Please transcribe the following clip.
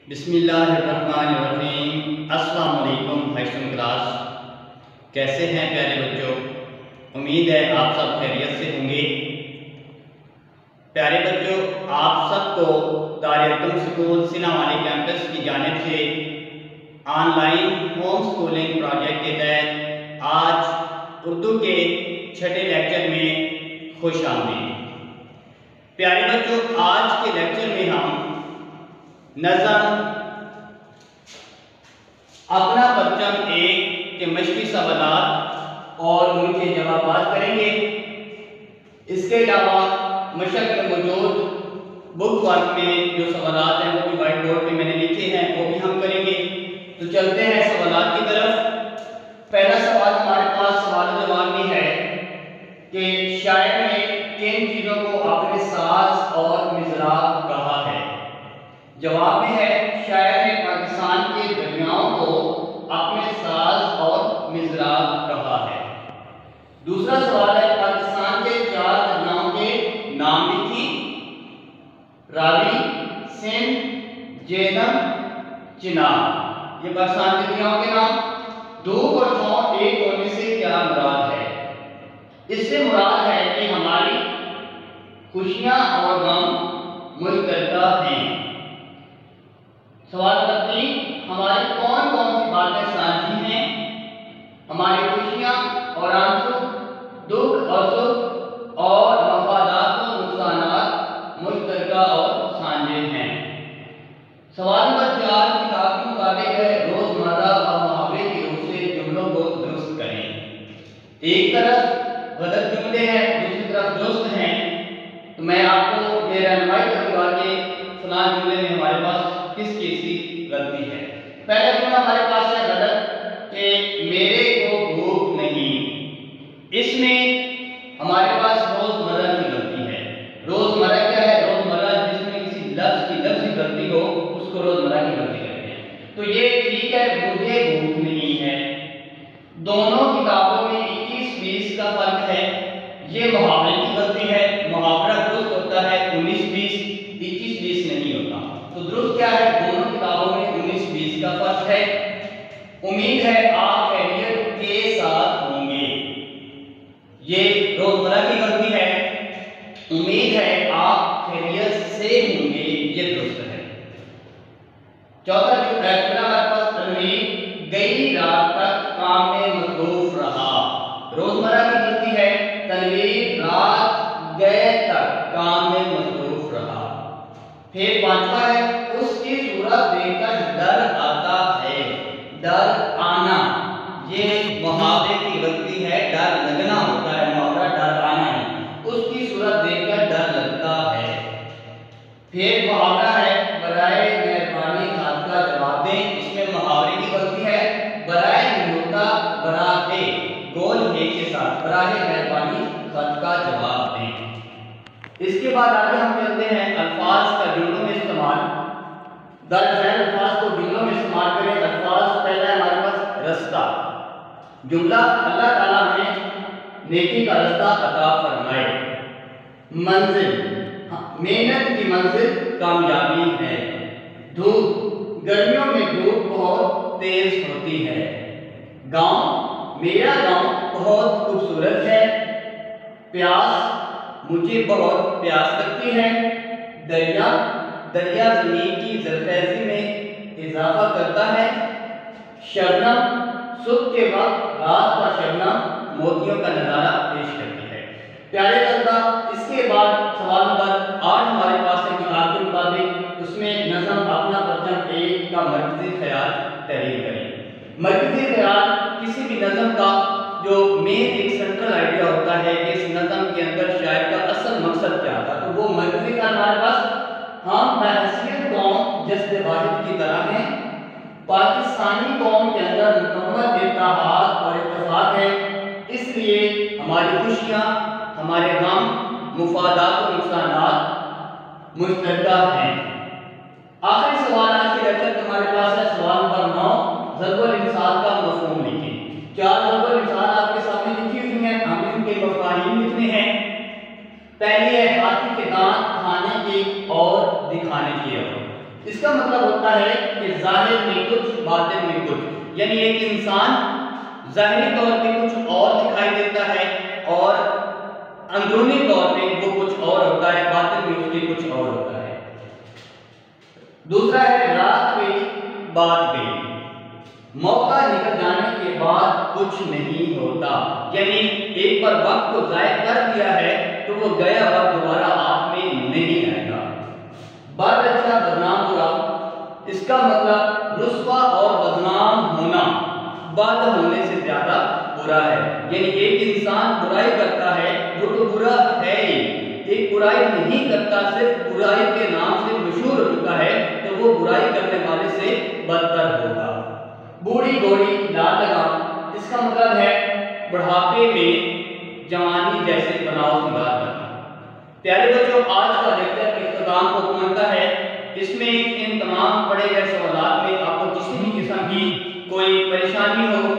बिस्मिल्लाहिर्रहमानिर्रहीम। अस्सलाम वालेकुम हाई क्लास। कैसे हैं प्यारे बच्चों? उम्मीद है आप सब खैरियत से होंगे। प्यारे बच्चों, आप सबको दारुल स्कूल सिना वाली कैंपस की जानिब से ऑनलाइन होम स्कूलिंग प्रोजेक्ट के तहत आज उर्दू के छठे लेक्चर में खुश आमदीद। प्यारे बच्चों, आज के लेक्चर में हम नज़म अपना परचम एक के मशक़ी सवालात और उनके जवाब करेंगे। इसके अलावा मशक़ में मौजूद बुक वर्क में जो सवालात हैं वो भी वाइट बोर्ड पे मैंने लिखे हैं, वो भी हम करेंगे। तो चलते हैं सवालात की तरफ। पहला सवाल हमारे पास सवाल जवाब में है कि शायर ने किन चीज़ों को अपने साज और मिज़राब कहा है। जवाब में है शायर ने पाकिस्तान के दरियाओं को अपने साज और मिज़राब कहा है। दूसरा सवाल है पाकिस्तान के 4 दरियाओं के नाम लिखिए। रावी, सिंध, झेलम, चिनाब। ये पाकिस्तान के दरियाओं के नाम। धूप और छांव एक होने से क्या मुराद है? इससे मुराद है कि हमारी खुशियां और गम मुश्तरका हैं। सवाल नंबर 3, हमारी कौन कौन सी बातें साझी हैं? हमारी खुशियां और आंसू, दुख और सुख और मफादात और नुकसानात मुश्तरका और साझे हैं। सवाल नंबर 4 किताब के मुताबिक है रोजमर्रा और मुहावरे की रूप से जुमलों को दुरुस्त करें। एक तरफ गलत जुमले हैं, दूसरी तरफ दुरुस्त हैं, तो मैं आपको ये रहनुमाई करूंगा कि फलां जुमले में हमारे पास किस चीज की गलती है। पहला जुमला हमारे पास है गलत कि मेरे को भूख नहीं। इसमें हमारे पास रोजमर्रा की गलती है। रोजमर्रा क्या है? रोजमर्रा जिसमें किसी लफ्ज की लफ्जी गलती हो उसको रोजमर्रा की गलती कहते हैं। तो ये ठीक है, मुझे भूख नहीं है। दोनों किताबों में 21-20 का फर्क है। ये मुहावरे की गलती है। मुहावरा दुरुस्त होता है 19-20, 21-20 नहीं होता। तो दुरुस्त क्या है? दोनों किताबों में 19-20 का फर्क है। उम्मीद है आप खैरियत के साथ होंगे। ये रोजमर्रा की गलती है। उम्मीद है आप खैरियत से होंगे, ये दुरुस्त है। चौथा जुमला हमारे पास तनवीर गई रात तक काम में मसरूफ रहा। रोजमर्रा की गलती है तनवीर रात गए तक काम में मसरूफ रहा। फिर पांचवा है उसकी सूरत देखकर डर आता है। डर आना, ये मुहावरे की गलती है। डर लगना होता है मुहावरा, डर आना है। उसकी सूरत देखकर डर लगता है। फिर मुहावरा है बराए मेहरबानी खात का जवाब दें। इसमें मुहावरे की गलती है। बराए नहीं होता, बराए गोल है के साथ बराए मेहरबानी खात का जवाब दें। इसके बाद आगे हम चलते हैं अल्फाज का जुमलों में इस्तेमाल। दरअसल अल्फाज को जुमलों में इस्तेमाल करें। अल्फाज पहला है हमारे पास रास्ता। जुमला अल्लाह ताला हमें नेकी का रास्ता अता फरमाए। मंजिल, मेहनत की मंजिल कामयाबी है। धूप, गर्मियों में धूप बहुत तेज होती है। गांव, मेरा गांव बहुत खूबसूरत है। प्यास, मुझे बहुत प्यास लगती है। दरिया, दरिया जमीन की ज़रख़ेज़ी में इजाफा करता है। शबनम, सुबह के वक्त रात का शबनम मोतियों का नज़ारा पेश करती है। प्यारे तलबा, इसके बाद सवाल नंबर 8 हमारे पास है किताब के मुताबिक। उसमें नज़म अपना परचम एक का मरकज़ी ख्याल तहरीर करें। मरकज़ी ख्याल किसी भी नज़म का जो मेन एक सेंट्रल आइडिया होता है कि इस नज़म के अंदर शायर का असल मकसद क्या था, तो वो मरकज़ी ख्याल हमारे पास हम बहसीयत कौम जज्बे वाहिद की तरह हैं। पाकिस्तानी कौम के अंदर मुकम्मल इत्तेहाद और इत्तेफाक है, इसलिए हमारी खुशियाँ, हमारे गम, मुफादात और नुकसानात मुश्तरका हैं। आखिरी सवाल आज के लेक्चर में हमारे पास है सवाल नंबर 9, ज़रबुल इंसान का मफ़हूम लिखें। 4 ज़रबुल इंसान आपके सामने लिखी हुई हैं, हमें इनके मफ़ाहीम लिखने हैं। पहली है हाथी के दांत खाने की और दिखाने की। इसका मतलब होता है कि जाहिर में कुछ बातिन में कुछ, यानी एक इंसान ज़ाहिरी तौर पे कुछ और दिखाई देता है और अंदरूनी तौर पे वो कुछ और होता है, बातिन में उसके कुछ और होता है। दूसरा है रात गई बात गई, मौका निकल जाने के बाद कुछ नहीं होता, यानी एक बार वक्त को ज़ाया कर दिया है तो वो गया वक्त दोबारा हाथ में नहीं आएगा। बद अच्छा बदनाम बुरा, इसका मतलब रुस्वा और बदनाम होना बद होने से ज्यादा बुरा है, यानी एक इंसान बुराई करता है वो तो बुरा है ही, एक बुराई नहीं करता सिर्फ बुराई के नाम से मशहूर हो चुका है तो वो बुराई करने वाले से बदतर होगा। बूढ़ी घोड़ी लाल लगाम, इसका मतलब है बुढ़ापे में जवानी जैसे बनाव सिंगार करना। प्यारे बच्चों, आज का लेक्चर इख्तिताम को पहुंचता है। इसमें इन तमाम पढ़े गए सवालात में आपको किसी भी किस्म की कोई परेशानी हो